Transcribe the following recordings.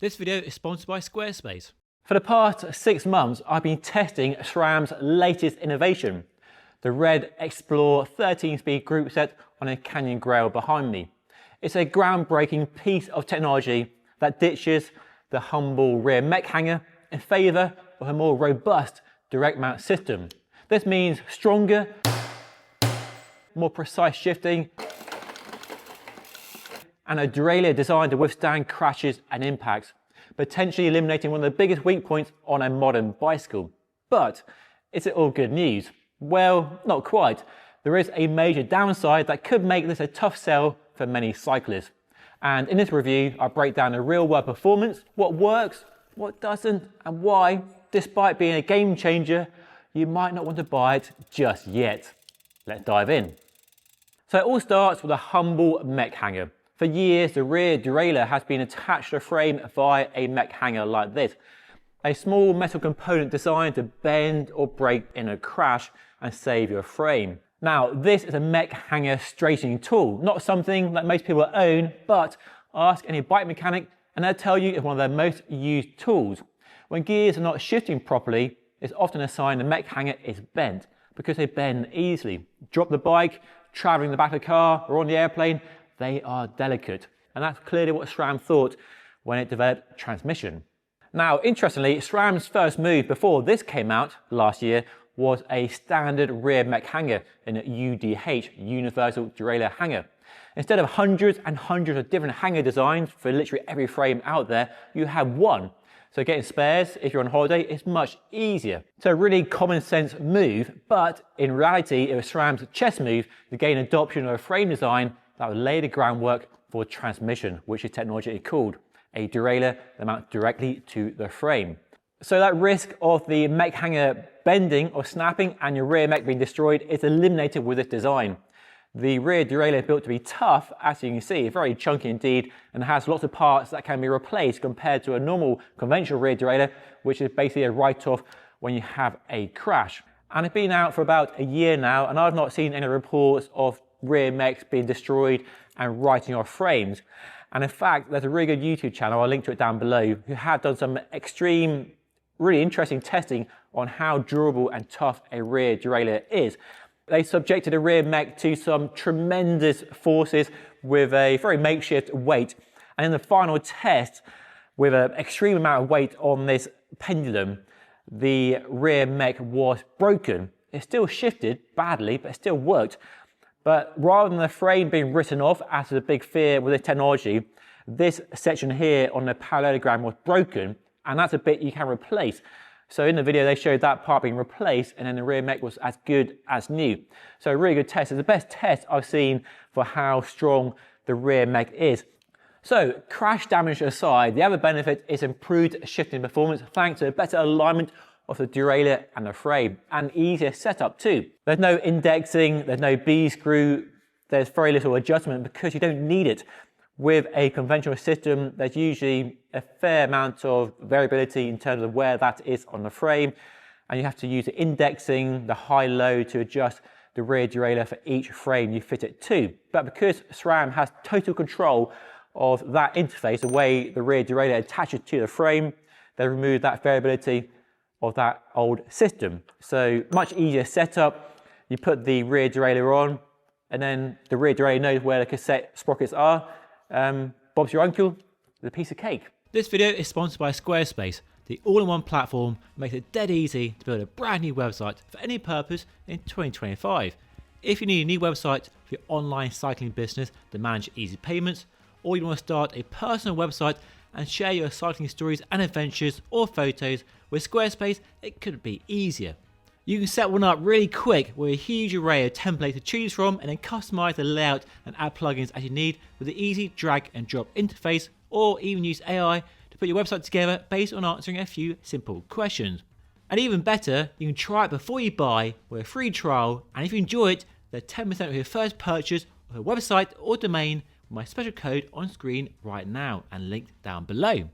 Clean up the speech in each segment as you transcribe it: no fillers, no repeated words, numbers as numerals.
This video is sponsored by Squarespace. For the past 6 months, I've been testing SRAM's latest innovation, the Red XPLR 13-speed group set on a Canyon Grail behind me. It's a groundbreaking piece of technology that ditches the humble rear mech hanger in favour of a more robust direct mount system. This means stronger, more precise shifting, and a derailleur designed to withstand crashes and impacts, potentially eliminating one of the biggest weak points on a modern bicycle. But is it all good news? Well, not quite. There is a major downside that could make this a tough sell for many cyclists. And in this review, I'll break down the real-world performance, what works, what doesn't, and why, despite being a game changer, you might not want to buy it just yet. Let's dive in. So it all starts with a humble mech hanger. For years, the rear derailleur has been attached to the frame via a mech hanger like this, a small metal component designed to bend or break in a crash and save your frame. Now, this is a mech hanger straightening tool, not something that most people own, but ask any bike mechanic and they'll tell you it's one of their most used tools. When gears are not shifting properly, it's often a sign the mech hanger is bent because they bend easily. Drop the bike, traveling in the back of the car or on the airplane, they are delicate. And that's clearly what SRAM thought when it developed transmission. Now, interestingly, SRAM's first move before this came out last year was a standard rear mech hanger in a UDH, Universal Derailleur Hanger. Instead of hundreds and hundreds of different hanger designs for literally every frame out there, you have one. So getting spares, if you're on holiday, is much easier. So a really common sense move, but in reality, it was SRAM's chess move to gain adoption of a frame design that would lay the groundwork for transmission, which is technology called a derailleur that mounts directly to the frame. So that risk of the mech hanger bending or snapping and your rear mech being destroyed is eliminated with this design. The rear derailleur is built to be tough, as you can see, very chunky indeed, and has lots of parts that can be replaced compared to a normal conventional rear derailleur, which is basically a write-off when you have a crash. And it's been out for about a year now, and I've not seen any reports of rear mechs being destroyed and writing off frames. And in fact, there's a really good YouTube channel, I'll link to it down below, who have done some extreme, really interesting testing on how durable and tough a rear derailleur is. They subjected a rear mech to some tremendous forces with a very makeshift weight. And in the final test, with an extreme amount of weight on this pendulum, the rear mech was broken. It still shifted badly, but it still worked. But rather than the frame being written off, as is a big fear with this technology, this section here on the parallelogram was broken, and that's a bit you can replace. So in the video, they showed that part being replaced, and then the rear mech was as good as new. So a really good test. It's the best test I've seen for how strong the rear mech is. So crash damage aside, the other benefit is improved shifting performance thanks to a better alignment of the derailleur and the frame, and easier setup too. There's no indexing, there's no B-screw, there's very little adjustment because you don't need it. With a conventional system, there's usually a fair amount of variability in terms of where that is on the frame, and you have to use the indexing, the high-low to adjust the rear derailleur for each frame you fit it to. But because SRAM has total control of that interface, the way the rear derailleur attaches to the frame, they remove that variability of that old system. So much easier setup. You put the rear derailleur on, and then the rear derailleur knows where the cassette sprockets are. Bob's your uncle, with a piece of cake. This video is sponsored by Squarespace, the all-in-one platform that makes it dead easy to build a brand new website for any purpose in 2025. If you need a new website for your online cycling business to manage easy payments, or you want to start a personal website and share your cycling stories and adventures or photos, with Squarespace, it couldn't be easier. You can set one up really quick with a huge array of templates to choose from, and then customize the layout and add plugins as you need with the easy drag and drop interface, or even use AI to put your website together based on answering a few simple questions. And even better, you can try it before you buy with a free trial, and if you enjoy it, there's 10% of your first purchase of a website or domain with my special code on screen right now and linked down below.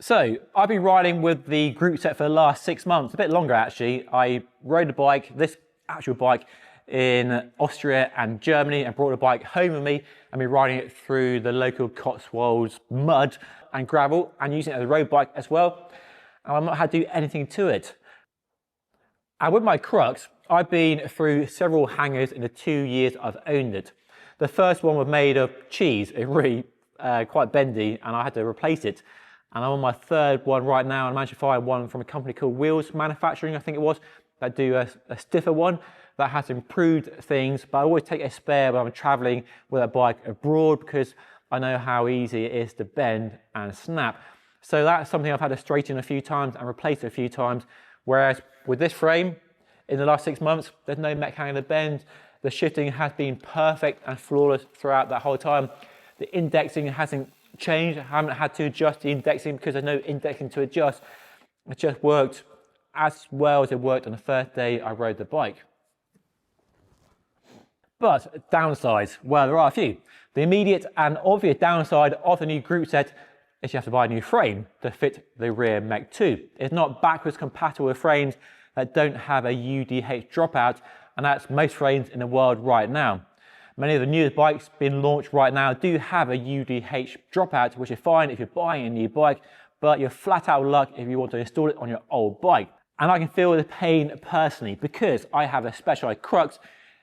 So I've been riding with the group set for the last 6 months, a bit longer actually. I rode a bike, this actual bike, in Austria and Germany, and brought the bike home with me and been riding it through the local Cotswolds mud. and gravel and using it as a road bike as well. And I've not had to do anything to it. And with my Crux, I've been through several hangers in the 2 years I've owned it. The first one was made of cheese, it really quite bendy, and I had to replace it. And I'm on my third one right now, and I managed to find one from a company called Wheels Manufacturing, I think it was, that do a stiffer one that has improved things. But I always take a spare when I'm traveling with a bike abroad because I know how easy it is to bend and snap. So that's something I've had to straighten a few times and replace a few times. Whereas with this frame, in the last 6 months, there's no mechanical bend. The shifting has been perfect and flawless throughout that whole time. The indexing hasn't changed. I haven't had to adjust the indexing because there's no indexing to adjust. It just worked as well as it worked on the first day I rode the bike. But downsides, well, there are a few. The immediate and obvious downside of the new group set is you have to buy a new frame to fit the rear Mech 2. It's not backwards compatible with frames that don't have a UDH dropout, and that's most frames in the world right now. Many of the newest bikes being launched right now do have a UDH dropout, which is fine if you're buying a new bike, but you're flat out luck if you want to install it on your old bike. And I can feel the pain personally because I have a Specialized Crux,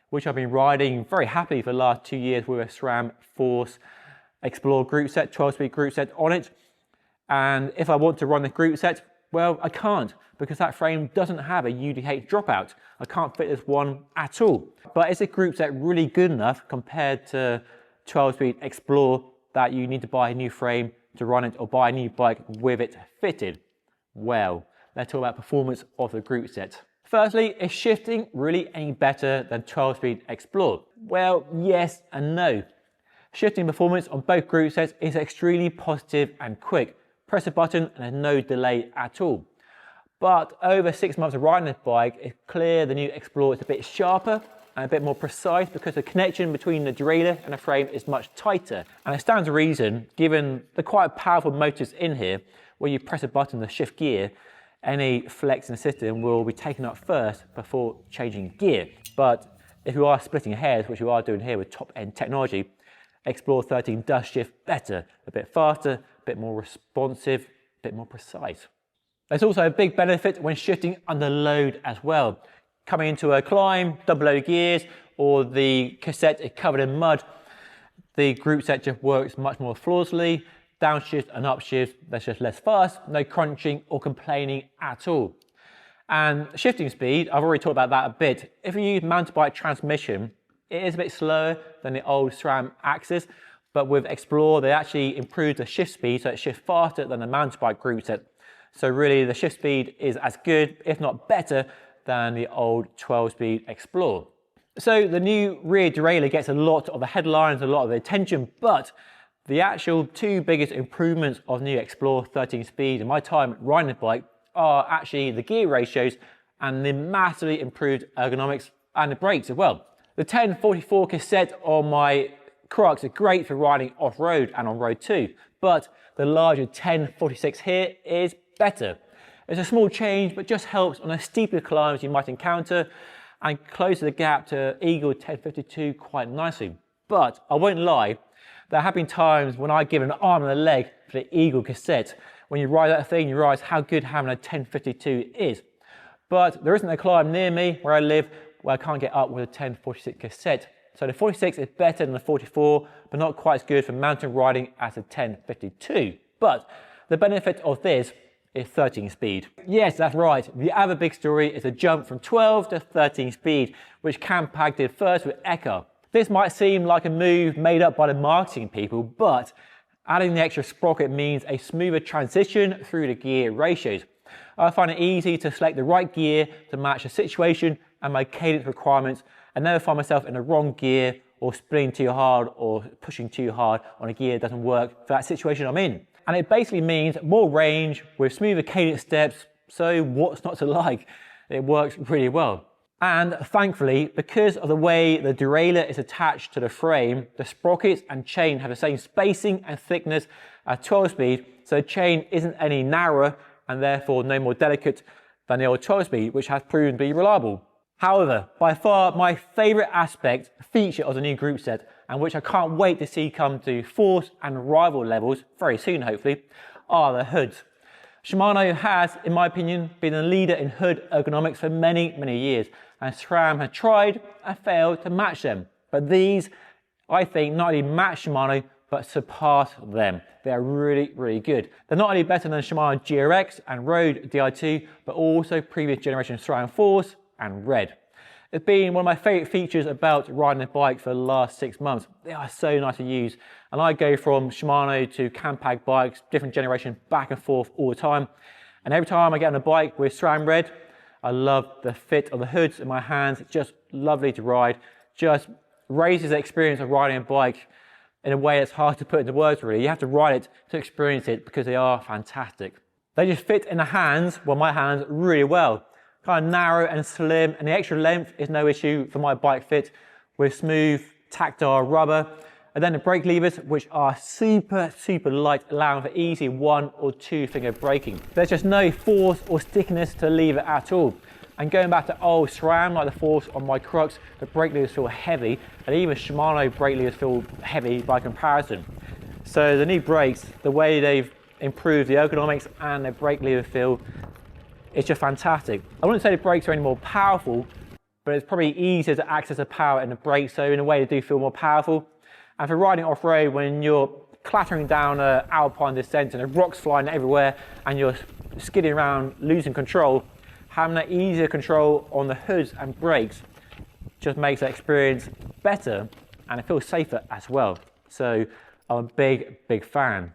which I've been riding very happily for the last 2 years with a SRAM XPLR group set, 12-speed group set on it. And if I want to run the group set, well, I can't because that frame doesn't have a UDH dropout. I can't fit this one at all. But is the group set really good enough compared to 12-speed XPLR that you need to buy a new frame to run it or buy a new bike with it fitted? Well, let's talk about performance of the group set. Firstly, is shifting really any better than 12-speed XPLR? Well, yes and no. Shifting performance on both group sets is extremely positive and quick. Press a button and there's no delay at all. But over 6 months of riding this bike, it's clear the new XPLR is a bit sharper and a bit more precise because the connection between the derailleur and the frame is much tighter. And it stands to reason, given the quite powerful motors in here, where you press a button to shift gear, any flex in the system will be taken up first before changing gear. But if you are splitting hairs, which you are doing here with top-end technology, XPLR 13 does shift better, a bit faster, a bit more responsive, a bit more precise. There's also a big benefit when shifting under load as well. Coming into a climb, double loaded gears, or the cassette is covered in mud, the group set just works much more flawlessly. Downshift and upshift, there's just less fuss, no crunching or complaining at all. And shifting speed, I've already talked about that a bit. If you use mountain bike transmission, it is a bit slower than the old SRAM axis, but with XPLR, they actually improved the shift speed, so it shifts faster than the mountain bike group set. So really the shift speed is as good, if not better, than the old 12-speed XPLR. So the new rear derailleur gets a lot of the headlines, a lot of the attention, but the actual two biggest improvements of new XPLR 13 speed in my time riding the bike are actually the gear ratios and the massively improved ergonomics and the brakes as well. The 1044 cassette on my Crux are great for riding off-road and on road too, but the larger 1046 here is better. It's a small change, but just helps on the steeper climbs you might encounter and closes the gap to Eagle 1052 quite nicely. But I won't lie, there have been times when I give an arm and a leg for the Eagle cassette. When you ride that thing, you realise how good having a 1052 is. But there isn't a climb near me where I live where I can't get up with a 1046 cassette. So the 46 is better than the 44, but not quite as good for mountain riding as the 1052. But the benefit of this is 13 speed. Yes, that's right. The other big story is a jump from 12 to 13 speed, which Campag did first with Eka. This might seem like a move made up by the marketing people, but adding the extra sprocket means a smoother transition through the gear ratios. I find it easy to select the right gear to match the situation and my cadence requirements and never find myself in the wrong gear or spinning too hard or pushing too hard on a gear that doesn't work for that situation I'm in. And it basically means more range with smoother cadence steps, so what's not to like? It works really well. And thankfully, because of the way the derailleur is attached to the frame, the sprockets and chain have the same spacing and thickness as 12 speed, so the chain isn't any narrower and therefore no more delicate than the old 12 speed, which has proven to be reliable. However, by far my favourite aspect, feature of the new group set, and which I can't wait to see come to force and rival levels very soon hopefully, are the hoods. Shimano has, in my opinion, been a leader in hood ergonomics for many, many years, and SRAM had tried and failed to match them. But these, I think, not only match Shimano, but surpass them. They are really, really good. They're not only better than Shimano GRX and Road Di2, but also previous generation SRAM Force and Red. It's been one of my favourite features about riding a bike for the last 6 months. They are so nice to use. And I go from Shimano to Campag bikes, different generation, back and forth all the time. And every time I get on a bike with SRAM Red, I love the fit of the hoods in my hands. It's just lovely to ride. Just raises the experience of riding a bike in a way that's hard to put into words really. You have to ride it to experience it because they are fantastic. They just fit in the hands, well my hands, really well. Kind of narrow and slim, and the extra length is no issue for my bike fit with smooth tactile rubber. And then the brake levers, which are super, super light, allowing for easy 1 or 2 finger braking. There's just no force or stickiness to the lever at all. And going back to old SRAM, like the force on my Crocs, the brake levers feel heavy, and even Shimano brake levers feel heavy by comparison. So the new brakes, the way they've improved the ergonomics and the brake lever feel, it's just fantastic. I wouldn't say the brakes are any more powerful, but it's probably easier to access the power in the brakes, so in a way they do feel more powerful. And for riding off-road, when you're clattering down an alpine descent and the rocks flying everywhere and you're skidding around losing control, having that easier control on the hoods and brakes just makes that experience better, and it feels safer as well. So I'm a big, big fan.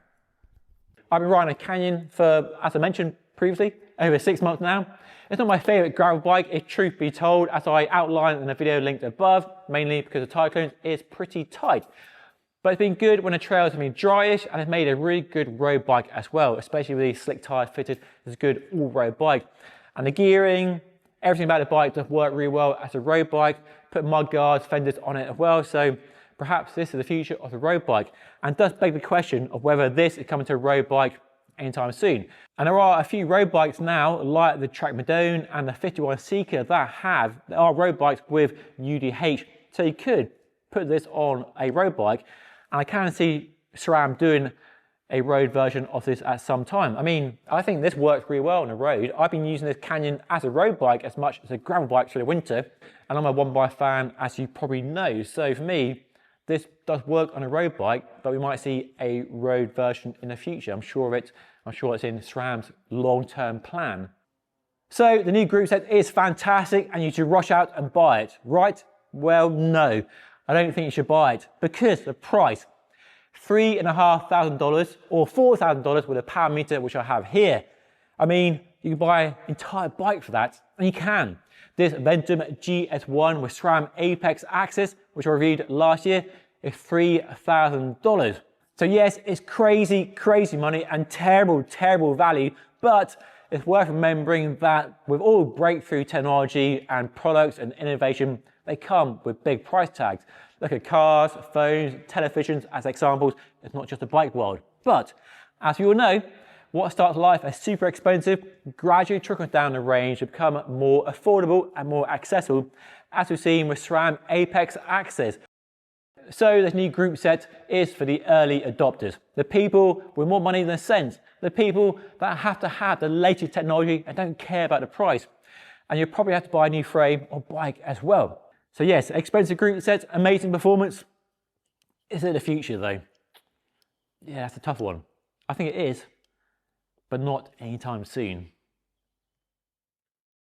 I've been riding a Canyon for, as I mentioned previously, over 6 months now. It's not my favourite gravel bike, if truth be told, as I outlined in the video linked above, mainly because the tyre clearance is pretty tight. But it's been good when the trails have been dryish, and it's made a really good road bike as well, especially with these slick tyres fitted. It's a good all-road bike. And the gearing, everything about the bike does work really well as a road bike. Put mud guards, fenders on it as well, so perhaps this is the future of the road bike, and does beg the question of whether this is coming to a road bike anytime soon. And there are a few road bikes now, like the Track Madone and the 51 Seeker, that are road bikes with UDH. So you could put this on a road bike, and I can see SRAM doing a road version of this at some time. I mean, I think this works really well on the road. I've been using this Canyon as a road bike as much as a gravel bike through the winter, and I'm a one-bike fan, as you probably know. So for me, this does work on a road bike, but we might see a road version in the future. I'm sure of it. I'm sure it's in SRAM's long-term plan. So the new group set is fantastic, and you should rush out and buy it, right? Well, no, I don't think you should buy it, because the price, $3,500 or $4,000 with a power meter, which I have here. I mean, you can buy an entire bike for that, and you can. This Ventum GS1 with SRAM Apex Access, which I reviewed last year, is $3,000. So yes, it's crazy, crazy money and terrible, terrible value, but it's worth remembering that with all breakthrough technology and products and innovation, they come with big price tags. Look at cars, phones, televisions as examples. It's not just the bike world. But as you all know, what starts life as super expensive gradually trickles down the range to become more affordable and more accessible, as we've seen with SRAM Apex Access. So this new group set is for the early adopters, the people with more money than sense, the people that have to have the latest technology and don't care about the price. And you'll probably have to buy a new frame or bike as well. So yes, expensive group set, amazing performance. Is it the future though? Yeah, that's a tough one. I think it is, but not anytime soon.